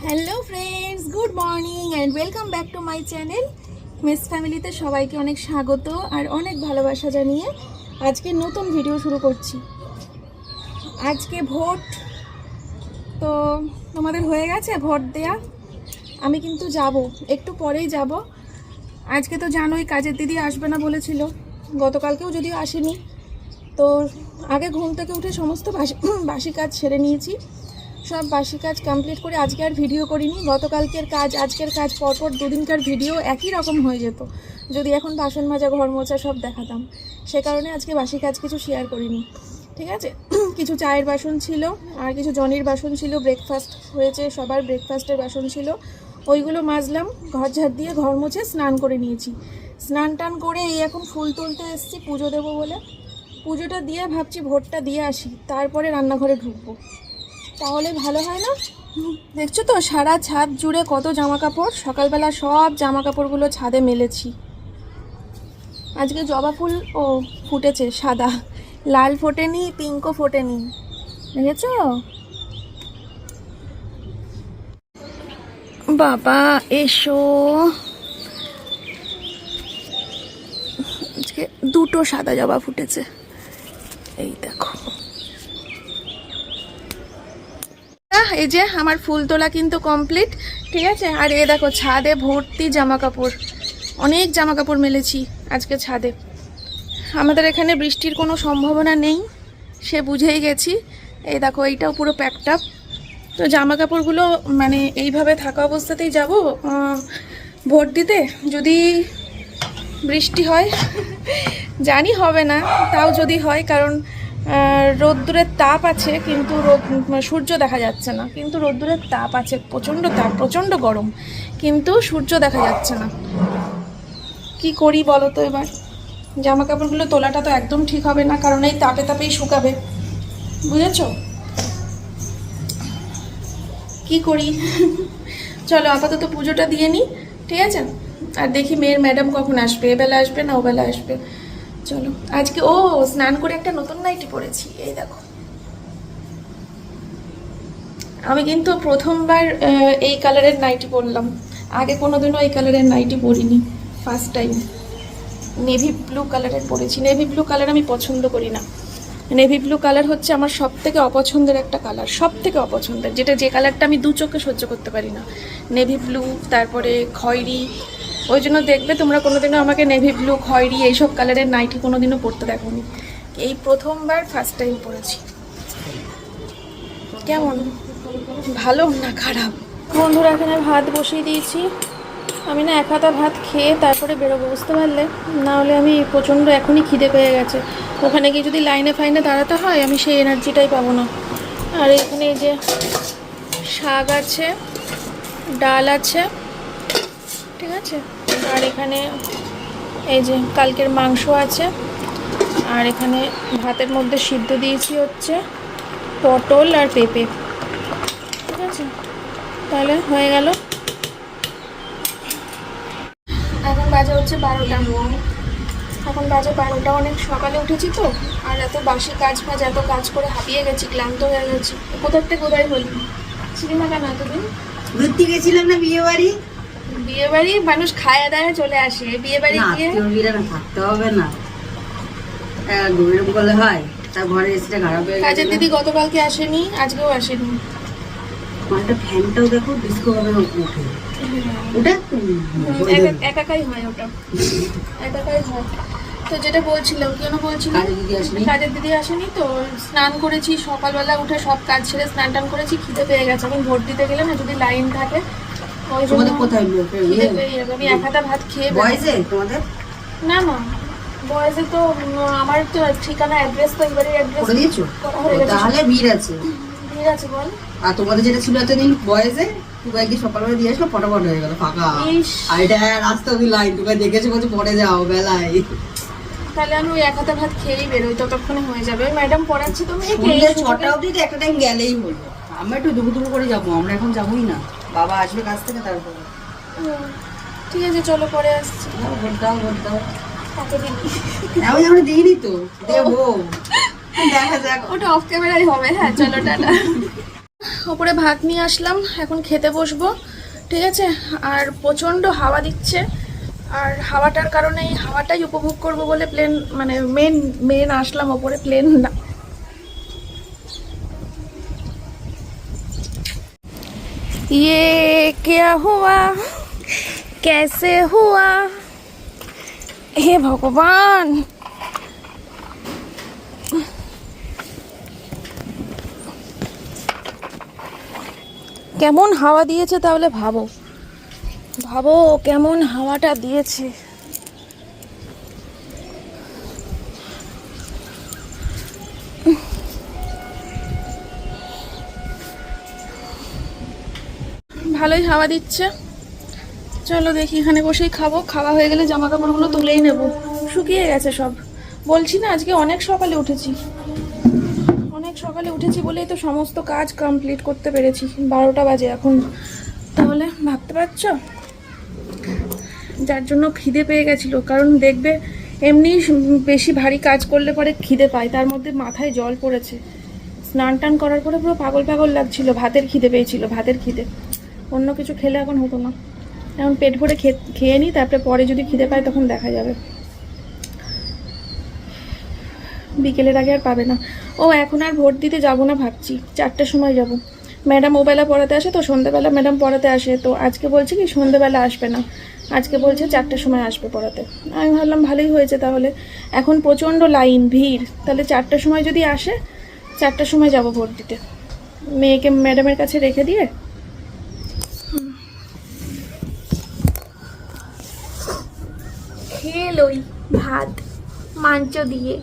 Hello friends, good morning and welcome back to my channel miss ফ্যামিলিতে সবাইকে অনেক স্বাগত আর অনেক ভালোবাসা জানিয়ে আজকে নতুন ভিডিও শুরু করছি। আজকে ভোট তো তোমাদের হয়ে গেছে ভোট দেয়া। আমি কিন্তু যাব, একটু পরেই যাব। আজকে তো জানোই কাজের দিদি আসবে না বলেছিল, গতকালকেও যদিও আসেনি। তো আগে ঘুম থেকে উঠে সমস্ত বাসি কাজ সেরে নিয়েছি, সব বাসি কাজ কমপ্লিট করে আজকে আর ভিডিও করিনি। গতকালকের কাজ আজকের কাজ পরপর দুদিনকার ভিডিও একই রকম হয়ে যেত যদি এখন বাসন মাজা ঘর মোছা সব দেখাতাম। সে কারণে আজকে বাসি কাজ কিছু শেয়ার করিনি, ঠিক আছে। কিছু চায়ের বাসন ছিল আর কিছু জনির বাসন ছিল, ব্রেকফাস্ট হয়েছে সবার, ব্রেকফাস্টের বাসন ছিল, ওইগুলো মাজলাম। ঘর ঝাড় দিয়ে ঘর মুছে স্নান করে নিয়েছি। স্নান টান করে এই এখন ফুল তুলতে এসেছি পুজো দেবো বলে। পুজোটা দিয়ে ভাবছি ভোটটা দিয়ে আসি, তারপরে রান্নাঘরে ঢুকবো, তাহলে ভালো হয় না? দেখছো তো সারা ছাদ জুড়ে কত জামা কাপড়। সকালবেলা সব জামা কাপড়গুলো ছাদে মেলেছি। আজকে জবা ফুল ফুটেছে, সাদা, লাল ফোটেনি, পিঙ্কও ফোটেনি, দেখেছো? বাবা এসো, আজকে দুটো সাদা জবা ফুটেছে, এই দেখো। এই যে আমার ফুল তোলা কিন্তু কমপ্লিট, ঠিক আছে। আর এ দেখো ছাদে ভর্তি জামা কাপড়, অনেক জামা কাপড় মেলেছি আজকে ছাদে। আমাদের এখানে বৃষ্টির কোনো সম্ভাবনা নেই, সে বুঝেই গেছি। এই দেখো এইটাও পুরো প্যাকড আপ। তো জামা কাপড়গুলো মানে এইভাবে থাকা অবস্থাতেই যাব ভোট দিতে। যদি বৃষ্টি হয় জানি হবে না, তাও যদি হয়, কারণ রোদ্দুরের তাপ আছে কিন্তু সূর্য দেখা যাচ্ছে না। কিন্তু রোদ্দুরের তাপ আছে, প্রচণ্ড তাপ, প্রচণ্ড গরম, কিন্তু সূর্য দেখা যাচ্ছে না। কি করি বলো তো এবার? জামা কাপড়গুলো তোলাটা তো একদম ঠিক হবে না, কারণ এই তাপে তাপেই শুকাবে, বুঝেছো? কি করি? চলো আপাতত পুজোটা দিয়ে নিই, ঠিক আছে। আর দেখি মেয়ের ম্যাডাম কখন আসবে, এবেলা আসবে না ওবেলা আসবে। চলো আজকে স্নান করে একটা নতুন নাইটি পরেছি, এই দেখো। আমি কিন্তু প্রথমবার এই কালারের নাইটি পরলাম, আগে কোনোদিনও এই কালারের নাইটি পরিনি, ফার্স্ট টাইম। নেভি ব্লু কালারের পরেছি। নেভি ব্লু কালার আমি পছন্দ করি না। নেভি ব্লু কালার হচ্ছে আমার সব থেকে অপছন্দের একটা কালার, সব থেকে অপছন্দের, যে কালারটা আমি দু চোখে সহ্য করতে পারি না। নেভি ব্লু, তারপরে খয়েরি। ওই জন্য দেখবে তোমরা কোনোদিনও আমাকে নেভি ব্লু, খয়েরি এইসব কালারের নাইটি কোনোদিনও পরতে দেখোনি। এই প্রথমবার ফার্স্ট টাইম পরেছি। কেমন, ভালো না খারাপ? বন্ধুরা এখানে ভাত বসিয়ে দিয়েছি। আমি না এক হাতা ভাত খেয়ে তারপরে বেরোবো, বুঝতে পারলে? না হলে আমি প্রচণ্ড এখনই খিদে পেয়ে গেছে। ওখানে গিয়ে যদি লাইনে ফাইনে দাঁড়াতে হয় আমি সেই এনার্জিটাই পাবো না। আর এখানে এই যে শাক আছে, ডাল আছে, ঠিক আছে। আর এখানে এই যে কালকের মাংস আছে। আর এখানে ভাতের মধ্যে সিদ্ধ দিয়েছি হচ্ছে পটল আর পেঁপে, ঠিক আছে। তাহলে হয়ে গেল। এখন বাজে হচ্ছে 12টা। এখন বাজে 12টা, অনেক সকালে উঠেছি তো, আর এত বাসি কাজ ফাজ এত কাজ করে হাঁপিয়ে গেছি, ক্লান্ত হয়ে গেছি। কোথায় হলি সিনেমা কেন এতদিন? ঘুরতে গেছিলাম না বিয়ে বাড়ি। বিয়ে বাড়ি মানুষ খায় দায় চলে আসে, বিয়ে বাড়ি গিয়ে থাকতে হবে না, বলে হয়। তার ঘরে এসে খারাপ হয়ে গেছে। কাজের দিদি গতকালকে আসেনি, আজকেও আসেনি। একটা ফ্যানটাও দেখো ডিস্কো ভাবে ওঠে, ওটা একাকাই হয়, ওটা একাকাই হয়। তো যেটা বলছিলাম, কেন বলছিলাম, কাজের দিদি আসেনি তো। স্নান করেছি সকালবেলা উঠে, সব কাজ ছেড়ে স্নান টান করেছি, খিদে পেয়ে গেছে। এখন ভোট দিতে গেলে না যদি লাইন থাকে ওই জন্য খিদে পেয়ে যাবে। আমি এক হাতা ভাত খেয়ে তোমাদের না না বয়েসে তো আমার তো ঠিকানা অ্যাড্রেস তো এবারে অ্যাড্রেস দিয়েছো, তাহলে ভিড় আছে। ভিড় আছে বল। আর তোমাদের যেটা ছিল এতদিন বয়েসে, তুমি একদিন সকালবেলা দিয়ে আসলো, ফটাফট হয়ে গেল ফাঁকা। আর এটা রাস্তা অব্দি লাইন, তুমি দেখেছো বলছো পরে যাও বেলায়। তাহলে আমি ওই এক হাতা ভাত খেয়েই বেরোই, ততক্ষণে হয়ে যাবে। ওই ম্যাডাম পড়াচ্ছি তো, 6টা অব্দি তো একটা টাইম গেলেই হলো। আমরা একটু দুপুর করে যাবো, আমরা এখন যাবোই না, বাবা আসবে কাছ থেকে তারপরে। ঠিক আছে চলো পরে আসছি। ভোট দাও তাকে দিবি? আমরা দিইনি তো, দেবো, দেখা যাক। ওটা অফ ক্যামেরাই হবে। হ্যাঁ চলো টাটা। ওপরে ভাত নিয়ে আসলাম, এখন খেতে বসবো, ঠিক আছে। আর প্রচণ্ড হাওয়া দিচ্ছে, আর হাওয়াটার কারণে এই হাওয়াটাই উপভোগ করব বলে প্লেন মানে মেন আসলাম ওপরে, প্লেন না। ये क्या हुआ, कैसे हुआ, हे भगवान। কেমন হাওয়া দিয়েছে তাহলে ভাবো, ভাবো কেমন হাওয়াটা দিয়েছে। ভালোই হাওয়া দিচ্ছে। চলো দেখি, এখানে বসেই খাবো, খাওয়া হয়ে গেলে জামা কাপড়গুলো তুলেই নেব, শুকিয়ে গেছে সব। বলছি না আজকে অনেক সকালে উঠেছি, অনেক সকালে উঠেছি বলেই তো সমস্ত কাজ কমপ্লিট করতে পেরেছি। 12টা বাজে এখন, তাহলে ভাবতে পারছো। যার জন্য খিদে পেয়ে গেছিলো, কারণ দেখবে এমনি বেশি ভারী কাজ করলে পরে খিদে পায়, তার মধ্যে মাথায় জল পড়েছে। স্নান টান করার পরে পুরো পাগল পাগল লাগছিল, ভাতের খিদে পেয়েছিল, ভাতের খিদে। অন্য কিছু খেলে এখন হতো না, এখন পেট ভরে খেয়ে নিই, তারপরে পরে যদি খিদে পায় তখন দেখা যাবে, বিকেলের আগে আর পাবে না। ও এখন আর ভোট দিতে যাব না ভাবছি, 4টার সময় যাব। ম্যাডাম ওবেলা পড়াতে আসে তো, সন্ধ্যেবেলা ম্যাডাম পড়াতে আসে, তো আজকে বলছে কি সন্ধ্যেবেলা আসবে না, আজকে বলছে 4টার সময় আসবে পড়াতে। আমি ভাবলাম ভালোই হয়েছে তাহলে, এখন প্রচণ্ড লাইন ভিড়, তাহলে 4টার সময় যদি আসে 4টার সময় যাব ভোট দিতে, মেয়েকে ম্যাডামের কাছে রেখে দিয়ে। খেয়ে লই ভাত মাংস দিয়ে।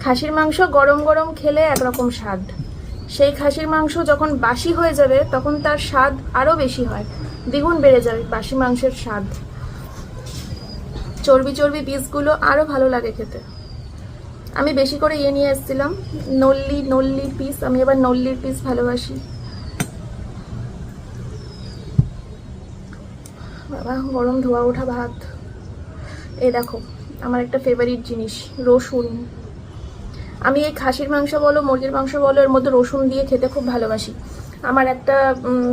খাসির মাংস গরম গরম খেলে একরকম স্বাদ, সেই খাসির মাংস যখন বাসি হয়ে যাবে তখন তার স্বাদ আরও বেশি হয়, দ্বিগুণ বেড়ে যাবে বাসি মাংসের স্বাদ। চর্বি চর্বি পিসগুলো আরও ভালো লাগে খেতে। আমি বেশি করে নিয়ে এসেছিলাম নল্লির পিস, আমি আবার নল্লির পিস ভালোবাসি। বাবা গরম ধোয়া ওঠা ভাত। এই দেখো আমার একটা ফেভারিট জিনিস রসুন। আমি এই খাসির মাংস বলো মুরগির মাংস বলো, এর মধ্যে রসুন দিয়ে খেতে খুব ভালোবাসি। আমার একটা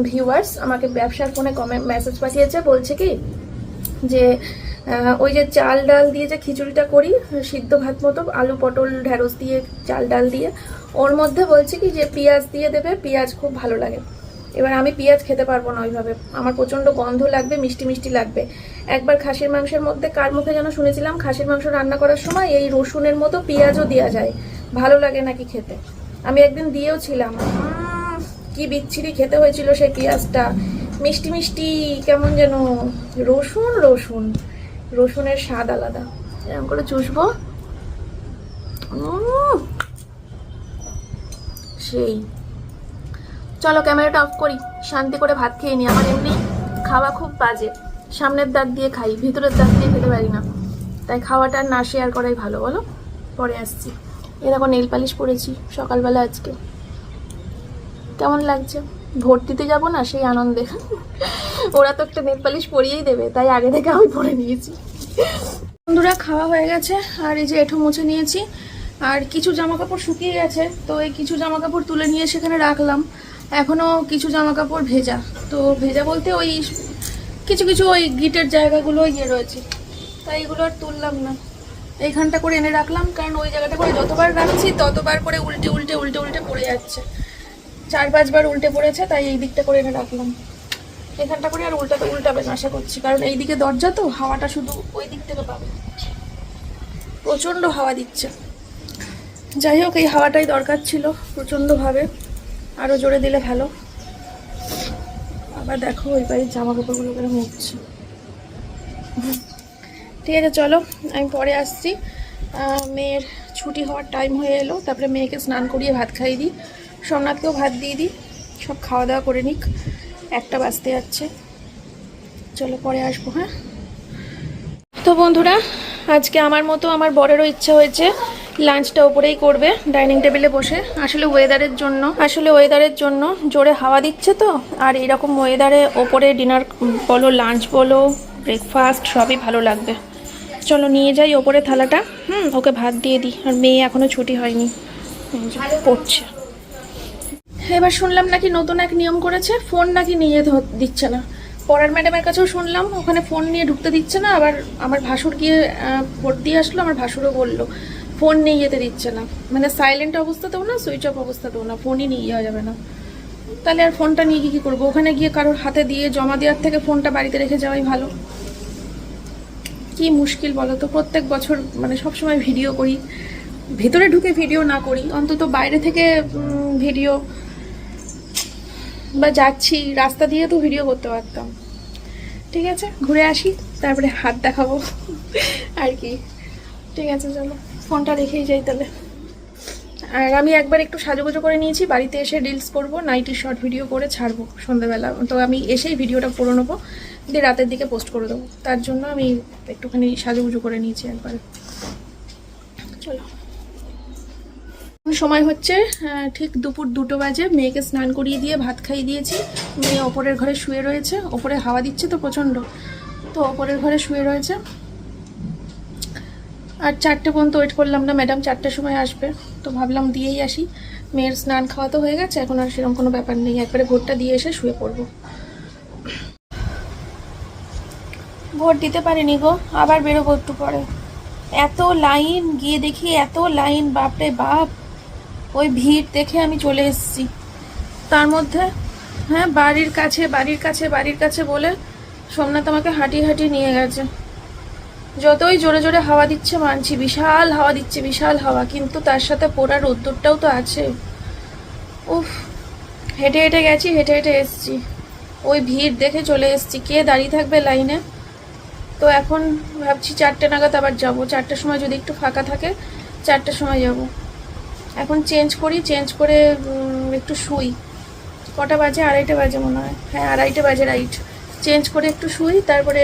ভিউয়ার্স আমাকে ব্যবসার ফোনে মেসেজ পাঠিয়েছে, বলছে কি যে ওই যে চাল ডাল দিয়ে যে খিচুড়িটা করি, সিদ্ধ ভাত মতো আলু পটল ঢেঁড়স দিয়ে চাল ডাল দিয়ে, ওর মধ্যে বলছে কি যে পেঁয়াজ দিয়ে দেবে, পেঁয়াজ খুব ভালো লাগে। এবার আমি পেঁয়াজ খেতে পারবো না ওইভাবে, আমার প্রচণ্ড গন্ধ লাগবে, মিষ্টি মিষ্টি লাগবে। একবার খাসির মাংসের মধ্যে কার মুখে যেন শুনেছিলাম, খাসির মাংস রান্না করার সময় এই রসুনের মতো পেঁয়াজও দেওয়া যায়, ভালো লাগে নাকি খেতে। আমি একদিন দিয়েও ছিলাম, কি বিচ্ছিরি খেতে হয়েছিল সেই পেঁয়াজটা, মিষ্টি মিষ্টি কেমন যেন, রসুন রসুন রসুনের স্বাদ আলাদা। এরকম করে চুষবো, সেই। চলো ক্যামেরাটা অফ করি, শান্তি করে ভাত খেয়ে নিই। আমার এমনি খাওয়া খুব বাজে, সামনের দাঁত দিয়ে খাই, ভিতরের দাঁত দিয়ে খেতে পারি না, তাই খাওয়াটা না শেয়ার করাই ভালো, বলো। পরে আসছি। এরকম নেল পালিশ পরেছি সকালবেলা আজকে, কেমন লাগছে। ভোট দিতে যাব না সেই আনন্দে, ওরা তো একটা নেল পালিশ পরিয়েই দেবে, তাই আগে থেকে আমি পরে নিয়েছি। বন্ধুরা খাওয়া হয়ে গেছে, আর এই যে এঁঠো মুছে নিয়েছি, আর কিছু জামা কাপড় শুকিয়ে গেছে, তো এই কিছু জামা কাপড় তুলে নিয়ে সেখানে রাখলাম। এখনও কিছু জামা কাপড় ভেজা, তো ভেজা বলতে ওই কিছু কিছু ওই গিটের জায়গাগুলো ইয়ে রয়েছে, তাই এগুলো আর তুললাম না, এইখানটা করে এনে রাখলাম, কারণ ওই জায়গাটা করে যতবার রাখছি ততবার করে উল্টে উল্টে উল্টে উল্টে পড়ে যাচ্ছে, 4-5 বার উল্টে পড়েছে, তাই এই দিকটা করে এনে রাখলাম। এখানটা করে আর উল্টাবে না আশা করছি, কারণ এই দিকে দরজা তো, হাওয়াটা শুধু ওই দিক থেকে পাবে, প্রচণ্ড হাওয়া দিচ্ছে। যাই হোক এই হাওয়াটাই দরকার ছিল প্রচণ্ডভাবে, আরও জোরে দিলে ভালো। আবার দেখো ওই বাড়ির জামা কাপড়গুলো করে মুছছে। ঠিক আছে চলো, আমি পরে আসছি। মেয়ের ছুটি হওয়ার টাইম হয়ে এলো, তারপরে মেয়েকে স্নান করিয়ে ভাত খাইয়ে দিই, সোমনাথকেও ভাত দিয়ে দিই, সব খাওয়া দাওয়া করে নিক, 1টা বাজতে যাচ্ছে। চলো পরে আসবো। হ্যাঁ তো বন্ধুরা, আজকে আমার মতো আমার বরেরও ইচ্ছা হয়েছে লাঞ্চটা ওপরেই করবে, ডাইনিং টেবিলে বসে। আসলে ওয়েদারের জন্য জোরে হাওয়া দিচ্ছে তো, আর এরকম ওয়েদারে ওপরে ডিনার বলো লাঞ্চ বলো ব্রেকফাস্ট সবই ভালো লাগবে। চলো নিয়ে যাই ওপরে থালাটা, ওকে ভাত দিয়ে দিই। আর মেয়ে এখনও ছুটি হয়নি, পড়ছে। এবার শুনলাম নাকি নতুন এক নিয়ম করেছে, ফোন নাকি নিয়ে দিচ্ছে না। পড়ার ম্যাডামের কাছেও শুনলাম ওখানে ফোন নিয়ে ঢুকতে দিচ্ছে না। আবার আমার ভাসুর গিয়ে ভোট দিয়ে আসলো, আমার ভাসুরও বললো ফোন নিয়ে যেতে দিচ্ছে না, মানে সাইলেন্ট অবস্থাতেও না, সুইচ অফ অবস্থাতেও না, ফোনই নিয়ে যাওয়া যাবে না। তাহলে আর ফোনটা নিয়ে গিয়ে কী করবো? ওখানে গিয়ে কারোর হাতে দিয়ে জমা দেওয়ার থেকে ফোনটা বাড়িতে রেখে যাওয়াই ভালো। কি মুশকিল বলো তো, প্রত্যেক বছর মানে সবসময় ভিডিও করি, ভেতরে ঢুকে ভিডিও না করি, অন্তত বাইরে থেকে ভিডিও, বা যাচ্ছি রাস্তা দিয়ে তো ভিডিও করতে পারতাম। ঠিক আছে, ঘুরে আসি, তারপরে হাত দেখাবো আর কি। ঠিক আছে, চলো ফোনটা রেখেই যাই তাহলে। আর আমি একবার একটু সাজুগুজো করে নিয়েছি, বাড়িতে এসে রিলস করবো, নাইটি শর্ট ভিডিও করে ছাড়বো সন্ধ্যাবেলা। তো আমি এসেই ভিডিওটা করে নেবো, দিয়ে রাতের দিকে পোস্ট করে দেবো। তার জন্য আমি একটুখানি সাজুগুজো করে নিয়েছি একবারে। চলো, সময় হচ্ছে ঠিক দুপুর 2টো বাজে। মেয়েকে স্নান করিয়ে দিয়ে ভাত খাইয়ে দিয়েছি। মেয়ে ওপরের ঘরে শুয়ে রয়েছে, ওপরে হাওয়া দিচ্ছে তো প্রচণ্ড, তো ওপরের ঘরে শুয়ে রয়েছে। আর 4টে পর্যন্ত ওয়েট করলাম না, ম্যাডাম 4টের সময় আসবে, তো ভাবলাম দিয়েই আসি। মেয়ের স্নান খাওয়া তো হয়ে গেছে, এখন আর সেরকম কোনো ব্যাপার নেই, একবারে ভোটটা দিয়ে এসে শুয়ে পড়বো। ভোট দিতে পারিনি গো, আবার বেরোবো একটু পরে। এত লাইন, গিয়ে দেখি এত লাইন, বাপরে বাপ। ওই ভিড় দেখে আমি চলে এসেছি। তার মধ্যে হ্যাঁ, বাড়ির কাছে বলে সোমনাথ আমাকে হাঁটিয়ে নিয়ে গেছে। যতই জোরে জোরে হাওয়া দিচ্ছে মানছি, বিশাল হাওয়া দিচ্ছে, বিশাল হাওয়া, কিন্তু তার সাথে পোড়ার রোদ্দুরটাও তো আছে। উফ, হেঁটে গেছি, হেঁটে এসছি, ওই ভিড় দেখে চলে এসছি। কে দাঁড়িয়ে থাকবে লাইনে? তো এখন ভাবছি 4টে নাগাদ আবার যাবো। 4টের সময় যদি একটু ফাঁকা থাকে 4টের সময় যাব। এখন চেঞ্জ করে একটু শুই। কটা বাজে? 2:30 বাজে মনে হয়, হ্যাঁ 2:30 বাজে, রাইট। চেঞ্জ করে একটু শুই, তারপরে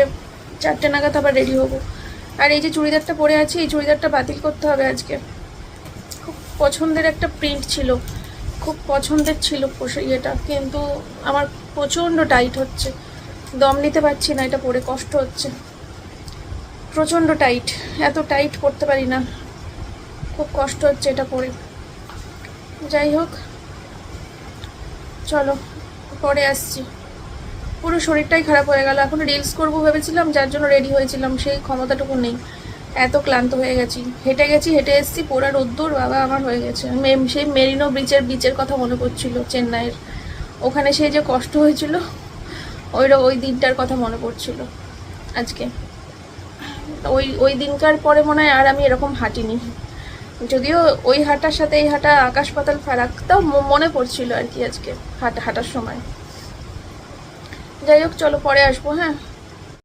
4টে নাগাদ আবার রেডি হবো। আর এই যে চুড়িদারটা পরে আছি, এই চুড়িদারটা বাতিল করতে হবে আজকে। খুব পছন্দের একটা প্রিন্ট ছিল, খুব পছন্দের ছিল ইয়েটা, কিন্তু আমার প্রচণ্ড টাইট হচ্ছে, দম নিতে পারছি না, এটা পরে কষ্ট হচ্ছে, প্রচণ্ড টাইট। এত টাইট পরতে পারি না, খুব কষ্ট হচ্ছে এটা পরে। যাই হোক, চলো পরে আসছি। পুরো শরীরটাই খারাপ হয়ে গেল। এখন রিলস করবো ভেবেছিলাম, যার জন্য রেডি হয়েছিলাম, সেই ক্ষমতাটুকু নেই, এত ক্লান্ত হয়ে গেছি। হেঁটে এসেছি, পোড়া রোদ্দুর বাবা আমার হয়ে গেছে। সেই মেরিনো বিচের কথা মনে পড়ছিল, চেন্নাইয়ের, ওখানে সেই যে কষ্ট হয়েছিল, ওই দিনটার কথা মনে পড়ছিল আজকে। ওই দিনকার পরে মনে হয় আর আমি এরকম হাঁটিনি, যদিও ওই হাঁটার সাথে এই হাঁটা আকাশ পাতাল ফারাক, তাও মনে পড়ছিল আর কি আজকে হাঁটার সময়। যাই হোক, চলো পরে আসবো। হ্যাঁ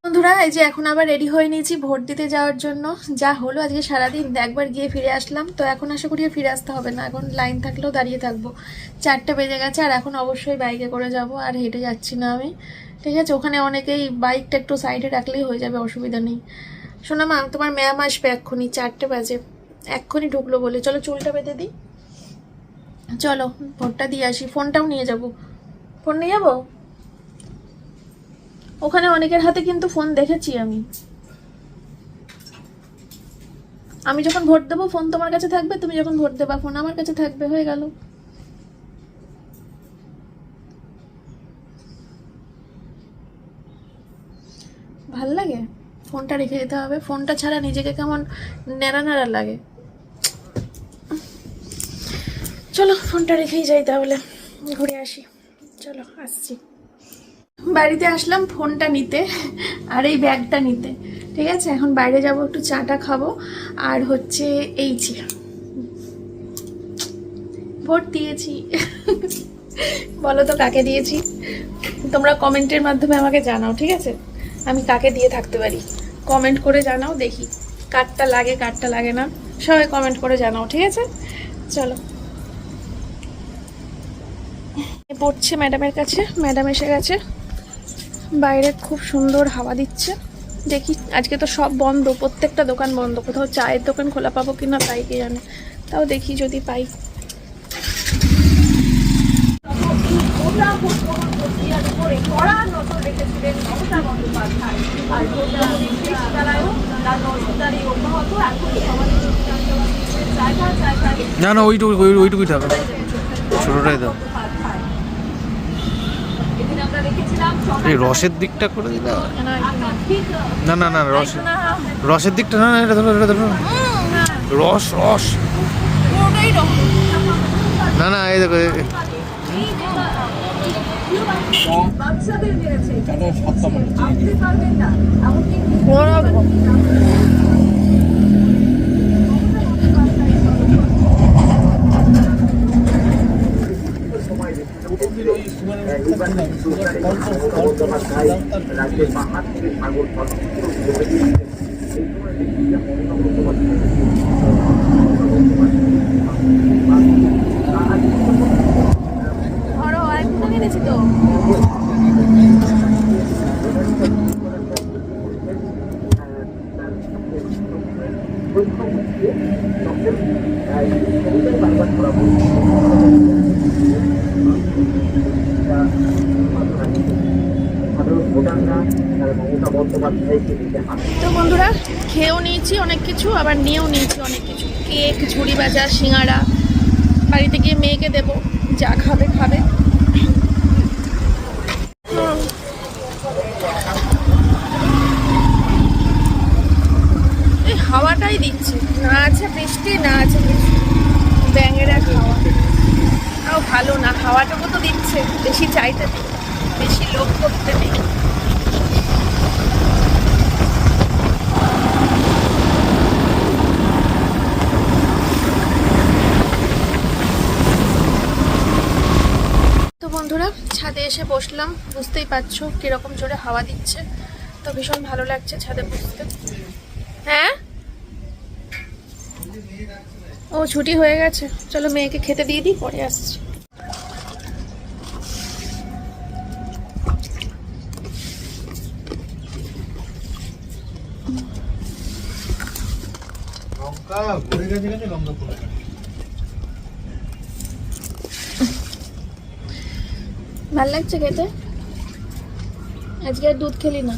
বন্ধুরা, এই যে এখন আবার রেডি হয়ে নিয়েছি ভোট দিতে যাওয়ার জন্য। যা হলো আজকে সারাদিন, একবার গিয়ে ফিরে আসলাম, তো এখন আশা করি ফিরে আসতে হবে না, এখন লাইন থাকলেও দাঁড়িয়ে থাকবো। 4টে বেজে গেছে, আর এখন অবশ্যই বাইকে করে যাব, আর হেঁটে যাচ্ছি না আমি। ঠিক আছে, ওখানে অনেকেই বাইকটা একটু সাইডে রাখলেই হয়ে যাবে, অসুবিধা নেই। শোনা মা, তোমার ম্যাম আসবে এক্ষুনি, 4টে বাজে, এক্ষুনি ঢুকলো বলে। চলো চুলটা বেঁধে দিই, চলো ভোটটা দিয়ে আসি। ফোনটাও নিয়ে যাব, ফোন নিয়ে যাবো। ওখানে অনেকের হাতে কিন্তু ফোন দেখেছি আমি যখন ভোট দেবো ফোন তোমার কাছে থাকবে, তুমি যখন ভোট দেবা ফোন আমার কাছে থাকবে, হয়ে গেল। ভাল লাগে? ফোনটা রেখে যেতে হবে, ফোনটা ছাড়া নিজেকে কেমন নেড়া লাগে। চলো ফোনটা রেখেই যাই তাহলে, ঘুরে আসি। চলো আসছি। বাড়িতে আসলাম ফোনটা নিতে আর এই ব্যাগটা নিতে। ঠিক আছে, এখন বাইরে যাব, একটু চাটা খাবো। আর হচ্ছে এই যে ভোট দিয়েছি। বলো তো কাকে দিয়েছি? তোমরা কমেন্টের মাধ্যমে আমাকে জানাও, ঠিক আছে? আমি কাকে দিয়ে থাকতে পারি, কমেন্ট করে জানাও, দেখি কারটা লাগে না, সবাই কমেন্ট করে জানাও, ঠিক আছে? চলো, পড়ছে ম্যাডামের কাছে, ম্যাডাম এসে গেছে। বাইরে খুব সুন্দর হাওয়া দিচ্ছে। দেখি, আজকে তো সব বন্ধ, প্রত্যেকটা দোকান বন্ধ, কোথাও চায়ের দোকান খোলা পাবো কিনা তাই কে জানে, তাও দেখি যদি পাই। না ওইটুকুই থাকবে, ছোটটাই দাও। এই রসের দিকটা করে দিলে হয়। না, একটু না। না না না রসের দিকটা না না, এটা ধরো এটা ধরো। রস রস পুরোটাই রকম। না না এই দেখো ধরো আরেকটু কিনেছি তো। তো বন্ধুরা, খেয়েও নিয়েছি অনেক কিছু, আবার নিয়েও নিয়েছি অনেক কিছু। কেক, ঝুড়ি ভাজা, সিঙ্গারা। বাড়িতে গিয়ে মেয়েকে দেবো, যা খাবে খাবে। এই হাওয়াটাই দিচ্ছে, না আছে বৃষ্টি না আছে কিছু, ব্যাঙেরা খাওয়া। তাও ভালো না, হাওয়াটুকু তো দিচ্ছে, বেশি চাইতে নেই, বেশি লোভ করতে নেই। তো বন্ধুরা, ছাদে এসে বসলাম, বুঝতেই পারছো কিরকম জোরে হাওয়া দিচ্ছে। তো ভীষণ ভালো লাগছে ছাদে বসতে। হ্যাঁ, ও ছুটি হয়ে গেছে, চলো মেয়েকে খেতে দিয়ে দিই, পরে আসছি। ভাল লাগছে খেতে? আজকে আর দুধ খেলি না?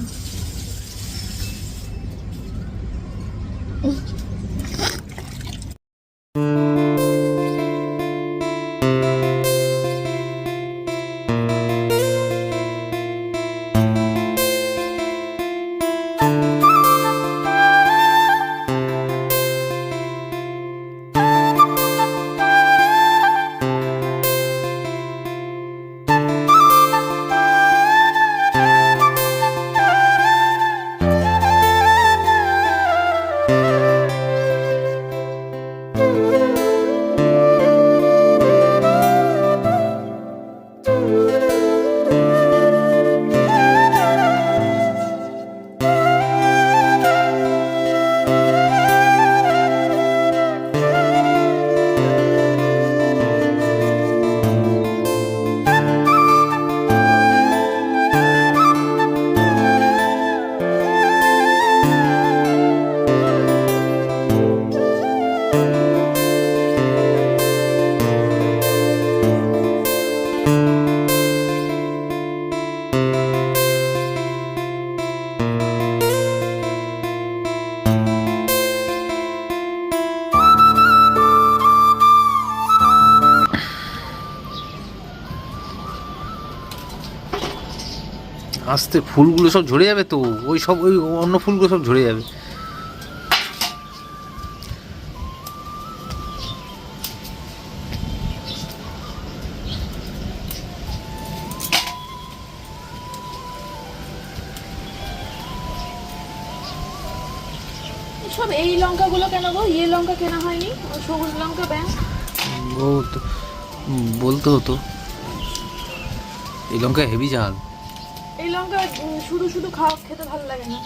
আস্তে, ফুলগুলো সব ঝরে যাবে তো, ওই সব ওই অন্য ফুলগুলো সব ঝরে যাবে। সব এই লঙ্কাগুলো কেন গো? ইয়ে লঙ্কা কেনা হয়নি? ওই সবুজ লঙ্কা ব্যাংক। ও তো বলতে হতো, এই লঙ্কা হেভি ঝাল। এই লঙ্কা শুধু শুধু খাওয়া খেতে ভালো লাগে না।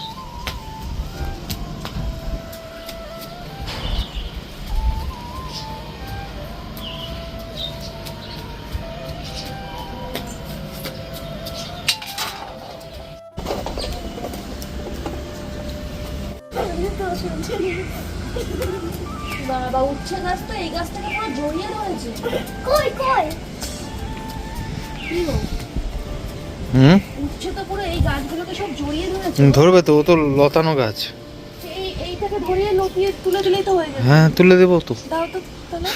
বাবা, উচ্ছে গাছ তো এই গাছ থেকে পুরো জড়িয়ে রয়েছে। কই কই কি গো? উচ্ছে তো পুরো এই গাছগুলোকে সব জড়িয়ে ধরেছে। ধরবে তো, ও তো লতানো গাছ। এইটাকে ধরিয়ে লতিয়ে তুলে দিলেই তো হয়ে যাবে। হ্যাঁ, তুলে দেবো তো। দাও তো তাহলে।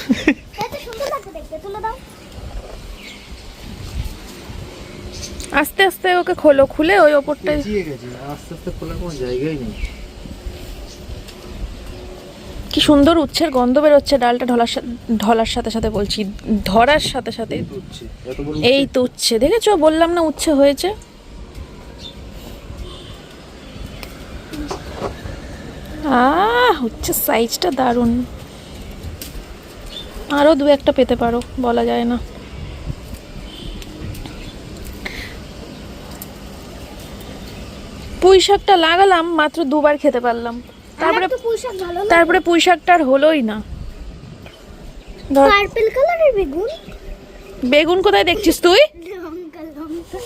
এত সুন্দর লাগবে দেখতে, তুলে দাও। আস্তে আস্তে ওকে খোলো, খুলে ওই ওপরটায়। পেঁচিয়ে গেছে, আস্তে আস্তে খোলার কোনো জায়গাই নেই। কি সুন্দর উচ্ছের গন্ধ বেরোচ্ছে ডালটা ঢলার সাথে সাথে, বলছি ধরার সাথে সাথে। উচ্ছে, এত বড় এই তো উচ্ছে, দেখেছো বললাম না উচ্ছে হয়েছে। হচ্ছে সাইজটা দারুণ, আরো দু একটা পেতে পারো, বলা যায় না। পুঁই শাকটা লাগালাম, মাত্র দুবার খেতে পারলাম, তারপরে পুঁই শাকটা আর হলোই না। পার্পল কালারের বেগুন, বেগুন কোথায় দেখছিস তুই? লঙ্কা লঙ্কা।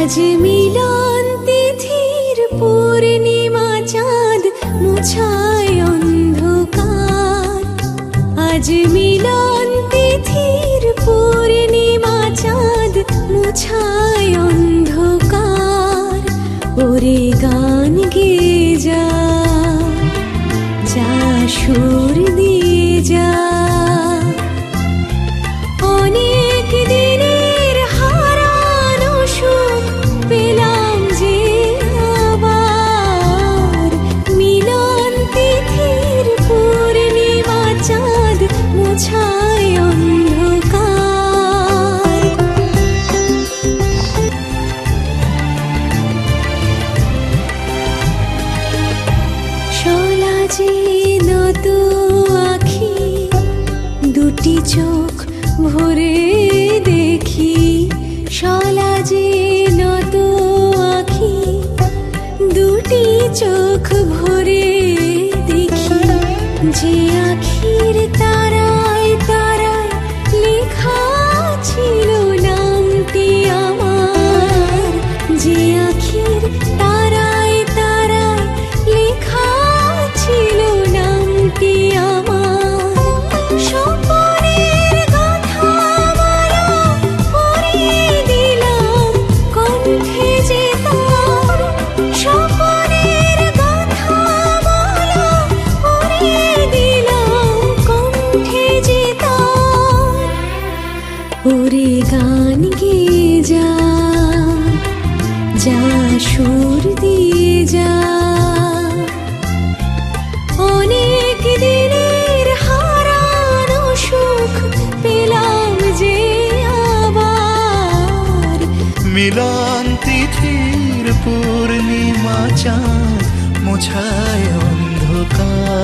আজ মিলন তিথির পূর্ণিমা চাঁদ মুছায় অন্ধকার। আজ মিলন তিথির পূর্ণিমা চাঁদ মুছায় অন্ধকার। ওরে গান গেয়ে যা, যা সুর দিয়ে যা। অনেক দিনের হারানো সুখ পেলাম যে আবার। মিলন তিথির পূর্ণিমা চাঁদ মুছায় অন্ধকার। সলাজে নত আখি, দুটি চোখ ভরে দেখি। সলাজে নত আখি, দুটি চোখ ভরে দেখি। যে আখির তারায় তারায় লেখা ছিল নামটি আমার। যে আখির তারায় তারায় লেখা ছিল নামটি আমার। স্বপনের গাথামালা পরিয়ে দিলাম কণ্ঠে যে তার। স্বপনের গাথামালা পরিয়ে দিলাম কণ্ঠে যে তার। ওরে গান গেয়ে যা, যা সুর দিয়ে যা। অনেক দিনের হারানো সুখ পেলাম যে আবার। মিলন তিথির পূর্ণিমা চাঁদ মোছায় অন্ধকার।